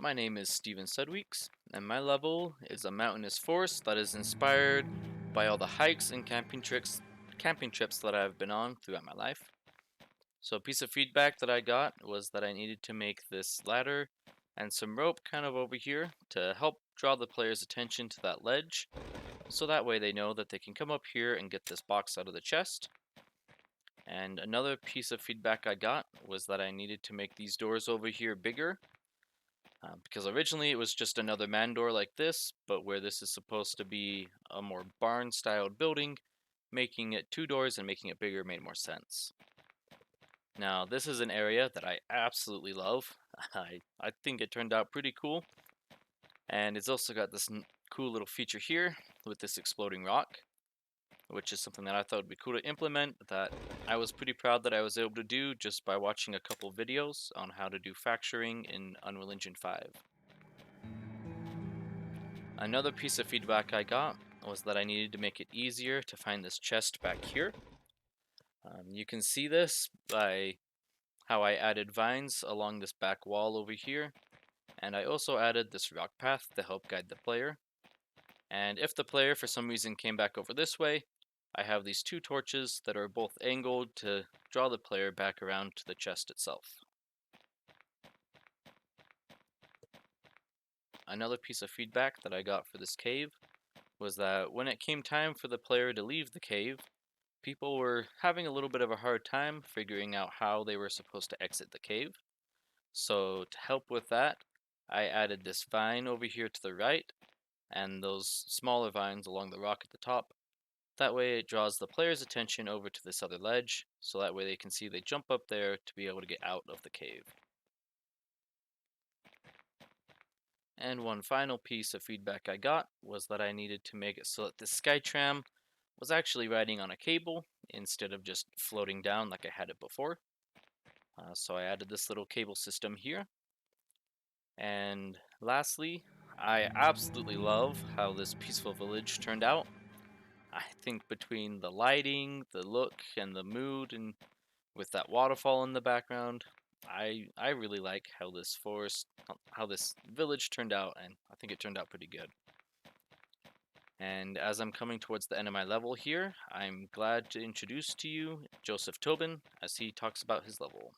My name is Steven Sudweeks, and my level is a mountainous forest that is inspired by all the hikes and camping trips that I've been on throughout my life. So a piece of feedback that I got was that I needed to make this ladder and some rope kind of over here to help draw the player's attention to that ledge, so that way they know that they can come up here and get this box out of the chest. And another piece of feedback I got was that I needed to make these doors over here bigger, because originally it was just another man door like this, but where this is supposed to be a more barn styled building, making it two doors and making it bigger made more sense. Now this is an area that I absolutely love. I think it turned out pretty cool, and it's also got this cool little feature here with this exploding rock, which is something that I thought would be cool to implement, that I was pretty proud that I was able to do just by watching a couple videos on how to do fracturing in Unreal Engine 5. Another piece of feedback I got was that I needed to make it easier to find this chest back here. You can see this by how I added vines along this back wall over here, and I also added this rock path to help guide the player. And if the player for some reason came back over this way, I have these two torches that are both angled to draw the player back around to the chest itself. Another piece of feedback that I got for this cave was that when it came time for the player to leave the cave, people were having a little bit of a hard time figuring out how they were supposed to exit the cave. So to help with that, I added this vine over here to the right, and those smaller vines along the rock at the top. That way it draws the player's attention over to this other ledge, so that way they can see they jump up there to be able to get out of the cave. And one final piece of feedback I got was that I needed to make it so that the Skytram was actually riding on a cable instead of just floating down like I had it before. So I added this little cable system here. And lastly, I absolutely love how this peaceful village turned out. I think between the lighting, the look, and the mood, and with that waterfall in the background, I really like how this village turned out, and I think it turned out pretty good. And as I'm coming towards the end of my level here, I'm glad to introduce to you Joseph Tobin as he talks about his level.